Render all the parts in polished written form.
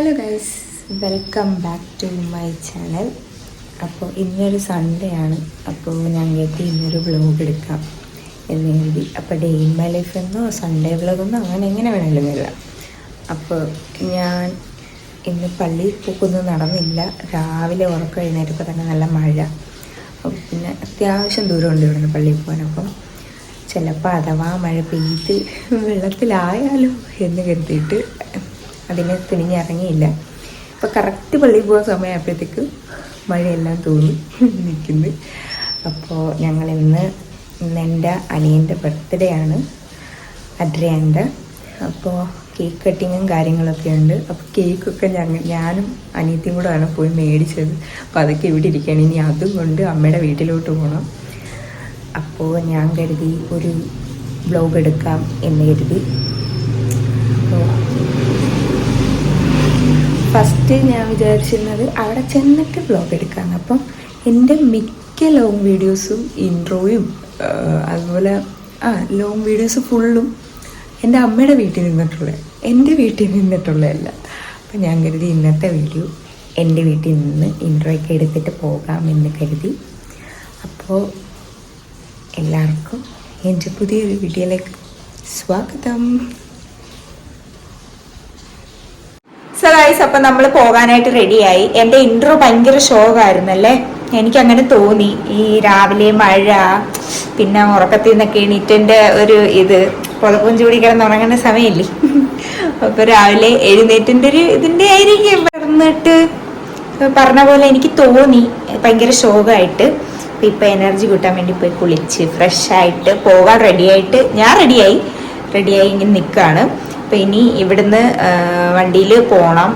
Hello guys, welcome back to my channel. അപ്പോൾ ഇന്നൊരു Sunday ആണ്. അപ്പോൾ ഞാൻ കരുതി ഇന്നൊരു വ്ലോഗ് എടുക്കാം എന്ന് കരുതി. അപ്പോൾ ഡേ ഇൻ മൈ ലൈഫ് എന്നോ സൺഡേ വ്ലോഗെന്നോ അങ്ങനെ എങ്ങനെ വേണമെങ്കിലും വരാം. അപ്പോൾ ഞാൻ ഇന്ന് പള്ളിയിൽ പോക്കൊന്നും നടന്നില്ല. രാവിലെ ഉറക്കം എഴുന്നേറ്റപ്പോൾ തന്നെ നല്ല മഴ. അപ്പോൾ പിന്നെ അത്യാവശ്യം ദൂരമുണ്ട് ഇവിടുന്ന് പള്ളിയിൽ പോകാൻ. അപ്പം ചിലപ്പോൾ അഥവാ മഴ പെയ്ത് വെള്ളത്തിലായാലോ എന്ന് കരുതിയിട്ട് അതിനെ തിരിഞ്ഞിറങ്ങിയില്ല. അപ്പോൾ കറക്റ്റ് പള്ളിയിൽ പോകാൻ സമയമായപ്പോഴത്തേക്ക് മഴയെല്ലാം തോന്നി നിൽക്കുന്നു. അപ്പോൾ ഞങ്ങളിന്ന് എൻ്റെ അനിയൻ്റെ ബർത്ത്ഡേ ആണ്, അഡ്രിയാൻ്റെ. അപ്പോൾ കേക്ക് കട്ടിങ്ങും കാര്യങ്ങളൊക്കെ ഉണ്ട്. അപ്പോൾ കേക്കൊക്കെ ഞാനും അനിയത്തിയും കൂടെ ആണ് പോയി മേടിച്ചത്. അപ്പോൾ അതൊക്കെ ഇവിടെ ഇരിക്കുകയാണ്. ഇനി അതും കൊണ്ട് അമ്മയുടെ വീട്ടിലോട്ട് പോകണം. അപ്പോൾ ഞാൻ കരുതി ഒരു വ്ലോഗ് എടുക്കാം എന്ന് കരുതി. അപ്പോൾ ഫസ്റ്റ് ഞാൻ വിചാരിച്ചിരുന്നത് അവിടെ ചെന്നിട്ട് വ്ലോഗ് എടുക്കാമെന്ന്. അപ്പം എൻ്റെ മിക്ക ലോങ് വീഡിയോസും ഇൻട്രോയും അതുപോലെ ലോങ് വീഡിയോസ് ഫുള്ളും എൻ്റെ അമ്മയുടെ വീട്ടിൽ എൻ്റെ വീട്ടിൽ നിന്നിട്ടുള്ളതല്ല. അപ്പം ഞാൻ കരുതി ഇന്നത്തെ വീഡിയോ എൻ്റെ വീട്ടിൽ നിന്ന് ഇൻട്രോയൊക്കെ എടുത്തിട്ട് പോകാമെന്ന് കരുതി. അപ്പോൾ എല്ലാവർക്കും എൻ്റെ പുതിയൊരു വീഡിയോയിലേക്ക് സ്വാഗതം. സോ ഗൈസ്, അപ്പം നമ്മൾ പോകാനായിട്ട് റെഡിയായി. എൻ്റെ ഇൻട്രോ ഭയങ്കര ഷോക്കായിരുന്നല്ലേ, എനിക്കങ്ങനെ തോന്നി. ഈ രാവിലെ മഴ, പിന്നെ ഉറക്കത്തിൽ നിന്നൊക്കെ എണീറ്റിൻ്റെ ഒരു ഇത് പുതപ്പും ചൂടി കിടന്നുറങ്ങുന്ന സമയമില്ലേ. അപ്പോൾ രാവിലെ എഴുന്നേറ്റിൻ്റെ ഒരു ഇതിൻ്റെ ആയിരിക്കും പറഞ്ഞിട്ട് പറഞ്ഞ പോലെ എനിക്ക് തോന്നി ഭയങ്കര ഷോക്കായിട്ട്. അപ്പം ഇപ്പം എനർജി കൂട്ടാൻ വേണ്ടി പോയി കുളിച്ച് ഫ്രഷായിട്ട് പോകാൻ റെഡിയായിട്ട് ഞാൻ റെഡിയായി ഇങ്ങനെ നിൽക്കുകയാണ്. അപ്പം ഇനി ഇവിടുന്ന് വണ്ടിയിൽ പോകണം.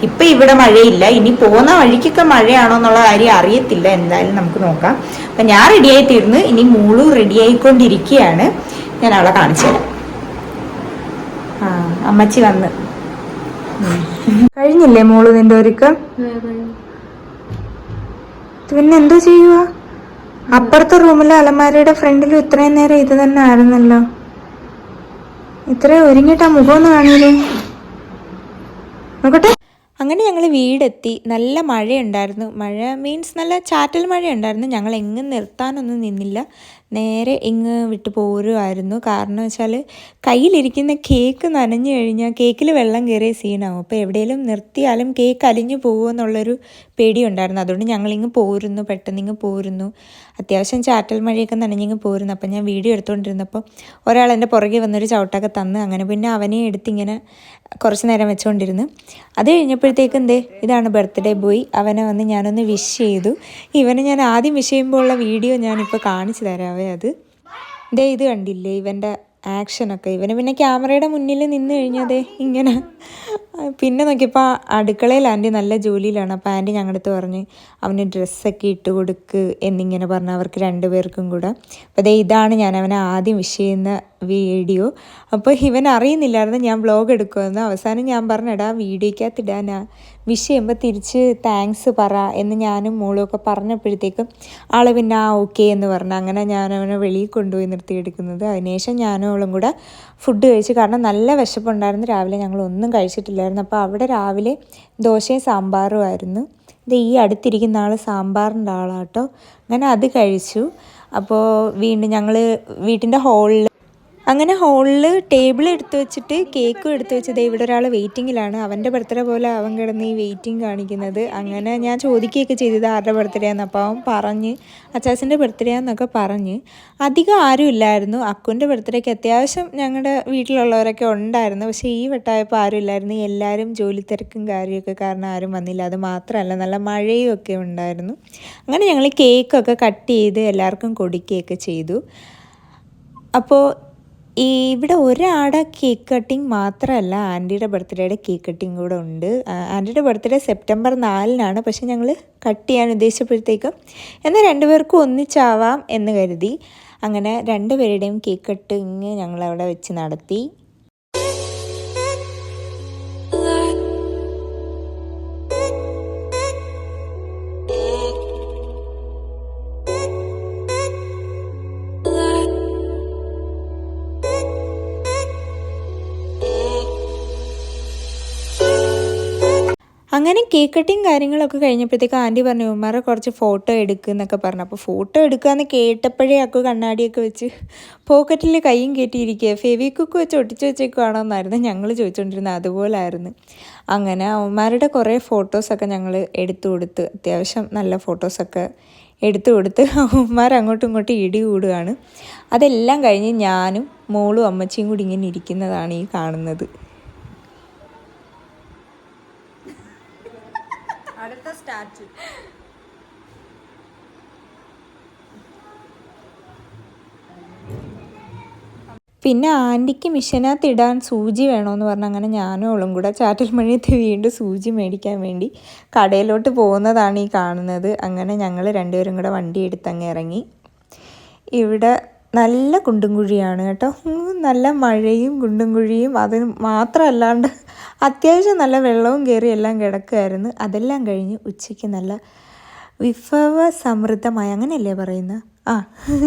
ഇപ്പം ഇവിടെ മഴയില്ല, ഇനി പോകുന്ന വഴിക്കൊക്കെ മഴയാണോ എന്നുള്ള കാര്യം അറിയത്തില്ല. എന്തായാലും നമുക്ക് നോക്കാം. അപ്പം ഞാൻ റെഡിയായി തീർന്ന്, ഇനി മൂളു റെഡിയായിക്കൊണ്ടിരിക്കുകയാണ്. ഞാൻ അവളെ കാണിച്ചു തരാം. അമ്മച്ചി വന്ന് കഴിഞ്ഞില്ലേ മോള് നിന്റെ ഒരുക്കം? പിന്നെ എന്തോ ചെയ്യുക? അപ്പുറത്തെ റൂമിലെ അലമാരയുടെ ഫ്രണ്ടിലും ഇത്രയും നേരം ഇത് തന്നെ ആയിരുന്നല്ലോ. ഇത്രയും ഒരുങ്ങിട്ട് ആ മുഖം ഒന്ന് കാണില്ലേ, നോക്കട്ടെ. അങ്ങനെ ഞങ്ങൾ വീടെത്തി. നല്ല മഴയുണ്ടായിരുന്നു. മഴ മീൻസ് നല്ല ചാറ്റൽ മഴയുണ്ടായിരുന്നു. ഞങ്ങൾ എങ്ങും നിർത്താനൊന്നും നിന്നില്ല, നേരെ ഇങ്ങ് വിട്ട് പോരുമായിരുന്നു. കാരണം വെച്ചാൽ കയ്യിലിരിക്കുന്ന കേക്ക് നനഞ്ഞു കഴിഞ്ഞാൽ കേക്കിൽ വെള്ളം കയറിയ സീനാവും. അപ്പോൾ എവിടെയെങ്കിലും നിർത്തിയാലും കേക്ക് അലിഞ്ഞു പോകുമെന്നുള്ളൊരു പേടിയുണ്ടായിരുന്നു. അതുകൊണ്ട് ഞങ്ങളിങ്ങ് പോരുന്നു, പെട്ടെന്നിങ്ങ് പോരുന്നു. അത്യാവശ്യം ചാറ്റൽ മഴയൊക്കെ നനഞ്ഞിങ്ങ് പോരുന്നു. അപ്പം ഞാൻ വീഡിയോ എടുത്തുകൊണ്ടിരുന്നപ്പോൾ ഒരാൾ എൻ്റെ പുറകെ വന്നൊരു ചവിട്ടൊക്കെ തന്ന്. അങ്ങനെ പിന്നെ അവനെ എടുത്തിങ്ങനെ കുറച്ച് നേരം വെച്ചുകൊണ്ടിരുന്നു. അത് കഴിഞ്ഞപ്പോഴത്തേക്ക് ഇതാണ് ബർത്ത്ഡേ ബോയ്. അവനെ വന്ന് ഞാനൊന്ന് വിഷ് ചെയ്തു. ഇവനെ ഞാൻ ആദ്യം വിഷ് ചെയ്യുമ്പോൾ ഉള്ള വീഡിയോ ഞാനിപ്പോൾ കാണിച്ചു തരാവേ. അത് ഇത് കണ്ടില്ലേ ഇവൻ്റെ ആക്ഷനൊക്കെ. ഇവന് പിന്നെ ക്യാമറയുടെ മുന്നിൽ നിന്ന് കഴിഞ്ഞതേ ഇങ്ങനെ. പിന്നെ നോക്കിയപ്പോൾ അടുക്കളയിൽ ആൻറ്റി നല്ല ജോലിയിലാണ്. അപ്പോൾ ആൻറ്റി ഞങ്ങളുടെ അടുത്ത് പറഞ്ഞ് അവന് ഡ്രസ്സൊക്കെ ഇട്ട് കൊടുക്ക് എന്നിങ്ങനെ പറഞ്ഞ് അവർക്ക് രണ്ടുപേർക്കും കൂടെ. അപ്പോൾ ഇതാണ് ഞാൻ അവനെ ആദ്യം വിഷ് ചെയ്യുന്ന വീഡിയോ. അപ്പോൾ ഇവൻ അറിയുന്നില്ലായിരുന്നു ഞാൻ വ്ലോഗ് എടുക്കുമെന്ന്. അവസാനം ഞാൻ പറഞ്ഞെടാ വീഡിയോക്കകത്ത് ഇടാനാ, വിഷ് ചെയ്യുമ്പോൾ തിരിച്ച് താങ്ക്സ് പറ എന്ന് ഞാനും മോളും ഒക്കെ പറഞ്ഞപ്പോഴത്തേക്കും ആൾ പിന്നെ ഓക്കെ എന്ന് പറഞ്ഞു. അങ്ങനെ ഞാൻ അവനെ വെളിയിൽ കൊണ്ടുപോയി നിർത്തിയെടുക്കുന്നത്. അതിനുശേഷം ഞാനും അവളും കൂടെ ഫുഡ് കഴിച്ചു. കാരണം നല്ല വിശപ്പുണ്ടായിരുന്നു. രാവിലെ ഞങ്ങൾ ഒന്നും കഴിച്ചിട്ടില്ലായിരുന്നു. അപ്പോൾ അവിടെ രാവിലെ ദോശയും സാമ്പാറും ആയിരുന്നു. ഈ അടുത്തിരിക്കുന്ന ആൾ സാമ്പാറിൻ്റെ ആളാട്ടോ. അങ്ങനെ അത് കഴിച്ചു. അപ്പോൾ വീണ്ടും ഞങ്ങൾ വീട്ടിൻ്റെ ഹോളിൽ ടേബിൾ എടുത്തു വെച്ചിട്ട് കേക്കും എടുത്തു വെച്ചത്. ഇവിടെ ഒരാൾ വെയിറ്റിങ്ങിലാണ്. അവൻ്റെ ബർത്ത്ഡേ പോലെ അവൻ കിടന്ന് ഈ വെയിറ്റിംഗ് കാണിക്കുന്നത്. അങ്ങനെ ഞാൻ ചോദിക്കുകയൊക്കെ ചെയ്തത് ആരുടെ ബർത്ത്ഡേ ആണെന്ന്. അപ്പോൾ അവൻ പറഞ്ഞ് അച്ചാച്ചൻ്റെ ബർത്ത്ഡേ ആണെന്നൊക്കെ പറഞ്ഞ്. അധികം ആരും ഇല്ലായിരുന്നു. അക്കുൻ്റെ ബർത്ത്ഡേക്ക് അത്യാവശ്യം ഞങ്ങളുടെ വീട്ടിലുള്ളവരൊക്കെ ഉണ്ടായിരുന്നു. പക്ഷേ ഈ വട്ടമായപ്പോൾ ആരും ഇല്ലായിരുന്നു. എല്ലാവരും ജോലി തിരക്കും കാര്യമൊക്കെ കാരണം ആരും വന്നില്ല. അത് മാത്രമല്ല നല്ല മഴയും ഒക്കെ ഉണ്ടായിരുന്നു. അങ്ങനെ ഞങ്ങൾ കേക്കൊക്കെ കട്ട് ചെയ്ത് എല്ലാവർക്കും കൊടുക്കുകയൊക്കെ ചെയ്തു. അപ്പോൾ ഇവിടെ ഒരാടെ കേക്ക് കട്ടിങ് മാത്രമല്ല, ആൻറ്റിയുടെ ബർത്ത്ഡേയുടെ കേക്ക് കട്ടിങ് കൂടെ ഉണ്ട്. ആൻറ്റിയുടെ ബർത്ത്ഡേ സെപ്റ്റംബർ 4-നാണ്. പക്ഷെ ഞങ്ങൾ കട്ട് ചെയ്യാൻ ഉദ്ദേശിച്ചപ്പോഴത്തേക്കും എന്നാൽ രണ്ടുപേർക്കും ഒന്നിച്ചാവാം എന്ന് കരുതി. അങ്ങനെ രണ്ടുപേരുടെയും കേക്ക് കട്ടിങ് ഞങ്ങളവിടെ വെച്ച് നടത്തി. അങ്ങനെ കേക്ക് കട്ടിങ് കാര്യങ്ങളൊക്കെ കഴിഞ്ഞപ്പോഴത്തേക്ക് ആൻറ്റി പറഞ്ഞു ഉമ്മാരെ കുറച്ച് ഫോട്ടോ എടുക്കുന്നൊക്കെ പറഞ്ഞു. അപ്പോൾ ഫോട്ടോ എടുക്കുകയെന്ന് കേട്ടപ്പോഴേ അക്കു കണ്ണാടിയൊക്കെ വെച്ച് പോക്കറ്റിൽ കൈയും കയറ്റിയിരിക്കുക, ഫെവിക്വിക്ക് വെച്ച് ഒട്ടിച്ച് വെച്ചേക്കുവാണോ എന്നായിരുന്നു ഞങ്ങൾ ചോദിച്ചുകൊണ്ടിരുന്നത്. അതുപോലായിരുന്നു. അങ്ങനെ ഉമ്മാരുടെ കുറേ ഫോട്ടോസൊക്കെ ഞങ്ങൾ എടുത്തു കൊടുത്ത്, അത്യാവശ്യം നല്ല ഫോട്ടോസൊക്കെ എടുത്തു കൊടുത്ത് ഉമ്മാർ അങ്ങോട്ടും ഇങ്ങോട്ടും ഇടി കൂടുകയാണ്. അതെല്ലാം കഴിഞ്ഞ് ഞാനും മോളും അമ്മച്ചിയും കൂടി ഇങ്ങനെ ഇരിക്കുന്നതാണ് ഈ കാണുന്നത്. അടുത്ത സ്റ്റാച്ചു. പിന്നെ ആൻറ്റിക്ക് മിഷനകത്ത് ഇടാൻ സൂചി വേണമെന്ന് പറഞ്ഞ് അങ്ങനെ ഞാനും അവളും കൂടെ ചാറ്റൽ മഴയത്ത് വീണ്ടും സൂചി മേടിക്കാൻ വേണ്ടി കടയിലോട്ട് പോകുന്നതാണ് ഈ കാണുന്നത്. അങ്ങനെ ഞങ്ങൾ രണ്ടുപേരും കൂടെ വണ്ടി എടുത്തങ്ങ് ഇറങ്ങി. ഇവിടെ നല്ല കുണ്ടും കുഴിയാണ് കേട്ടോ. നല്ല മഴയും കുണ്ടും കുഴിയും അതിന് മാത്രമല്ലാണ്ട് അത്യാവശ്യം നല്ല വെള്ളവും കയറി എല്ലാം കിടക്കുമായിരുന്നു. അതെല്ലാം കഴിഞ്ഞ് ഉച്ചയ്ക്ക് നല്ല വിഭവസമൃദ്ധമായ, അങ്ങനെയല്ലേ പറയുന്നത്,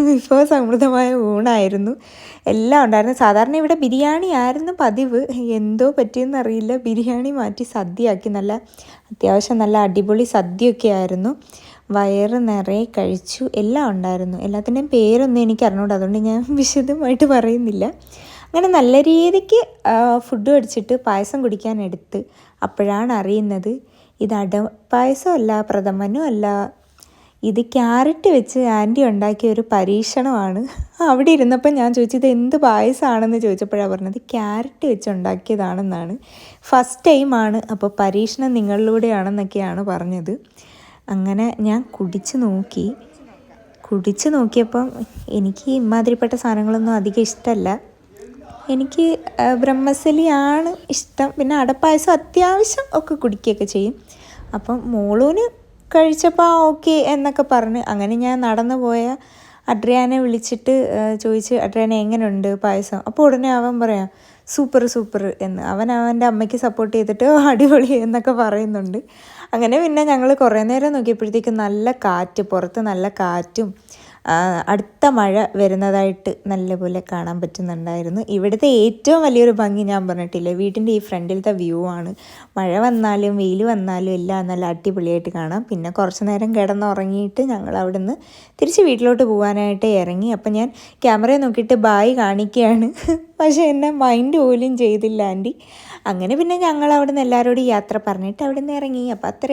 വിഭവസമൃദ്ധമായ ഊണായിരുന്നു. എല്ലാം ഉണ്ടായിരുന്നു. സാധാരണ ഇവിടെ ബിരിയാണി ആയിരുന്നു പതിവ്. എന്തോ പറ്റിയെന്നറിയില്ല, ബിരിയാണി മാറ്റി സദ്യയാക്കി. നല്ല അത്യാവശ്യം നല്ല അടിപൊളി സദ്യയൊക്കെ ആയിരുന്നു. വയറ് നിറയെ കഴിച്ചു. എല്ലാം ഉണ്ടായിരുന്നു. എല്ലാത്തിൻ്റെയും പേരൊന്നും എനിക്ക് അറിഞ്ഞൂടാ, അതുകൊണ്ട് ഞാൻ വിശദമായിട്ട് പറയുന്നില്ല. അങ്ങനെ നല്ല രീതിക്ക് ഫുഡ് കഴിച്ചിട്ട് പായസം കുടിക്കാനെടുത്ത് അപ്പോഴാണ് അറിയുന്നത് ഇത് പായസമല്ല, പ്രഥമനും അല്ല, ഇത് ക്യാരറ്റ് വെച്ച് ആൻറ്റി ഉണ്ടാക്കിയ ഒരു പരീക്ഷണമാണ്. അവിടെ ഇരുന്നപ്പോൾ ഞാൻ ചോദിച്ചത് എന്ത് പായസമാണെന്ന് ചോദിച്ചപ്പോഴാണ് പറഞ്ഞത് ക്യാരറ്റ് വെച്ച് ഉണ്ടാക്കിയതാണെന്നാണ്. ഫസ്റ്റ് ടൈമാണ്, അപ്പോൾ പരീക്ഷണം നിങ്ങളിലൂടെയാണെന്നൊക്കെയാണ് പറഞ്ഞത്. അങ്ങനെ ഞാൻ കുടിച്ച് നോക്കിയപ്പം എനിക്ക് ഇമാതിരിപ്പെട്ട സാധനങ്ങളൊന്നും അധികം ഇഷ്ടമല്ല. എനിക്ക് ബ്രഹ്മസലിയാണ് ഇഷ്ടം. പിന്നെ അടപ്പായസം അത്യാവശ്യം ഒക്കെ കുടിക്കുകയൊക്കെ ചെയ്യും. അപ്പം മോളൂന് കഴിച്ചപ്പോൾ ഓക്കെ എന്നൊക്കെ പറഞ്ഞ് അങ്ങനെ ഞാൻ നടന്നു പോയ അഡ്രിയാനെ വിളിച്ചിട്ട് ചോദിച്ച് അഡ്രിയാനെ എങ്ങനെയുണ്ട് പായസം. അപ്പോൾ ഉടനെ അവൻ പറയാം സൂപ്പർ എന്ന്. അവൻ്റെ അമ്മയ്ക്ക് സപ്പോർട്ട് ചെയ്തിട്ട് അടിപൊളി എന്നൊക്കെ പറയുന്നുണ്ട്. അങ്ങനെ പിന്നെ ഞങ്ങൾ കുറേ നേരം നോക്കിയപ്പോഴത്തേക്കും നല്ല കാറ്റ്, പുറത്ത് നല്ല കാറ്റും അടുത്ത മഴ വരുന്നതായിട്ട് നല്ലപോലെ കാണാൻ പറ്റുന്നുണ്ടായിരുന്നു. ഇവിടുത്തെ ഏറ്റവും വലിയൊരു ഭംഗി ഞാൻ പറഞ്ഞിട്ടില്ലേ, വീട്ടിൻ്റെ ഈ ഫ്രണ്ടിലത്തെ വ്യൂ ആണ്. മഴ വന്നാലും വെയിൽ വന്നാലും എല്ലാം നല്ല അടിപൊളിയായിട്ട് കാണാം. പിന്നെ കുറച്ച് നേരം കിടന്നുറങ്ങിയിട്ട് ഞങ്ങൾ അവിടെ നിന്ന് തിരിച്ച് വീട്ടിലോട്ട് പോകാനായിട്ട് ഇറങ്ങി. അപ്പം ഞാൻ ക്യാമറയെ നോക്കിയിട്ട് ബായ് കാണിക്കുകയാണ്, പക്ഷേ എന്നെ മൈൻഡ് പോലും ചെയ്തില്ല ആൻറ്റി. അങ്ങനെ പിന്നെ ഞങ്ങൾ അവിടെ നിന്ന് എല്ലാവരോടും യാത്ര പറഞ്ഞിട്ട് അവിടെ നിന്ന് ഇറങ്ങി. അപ്പം അത്ര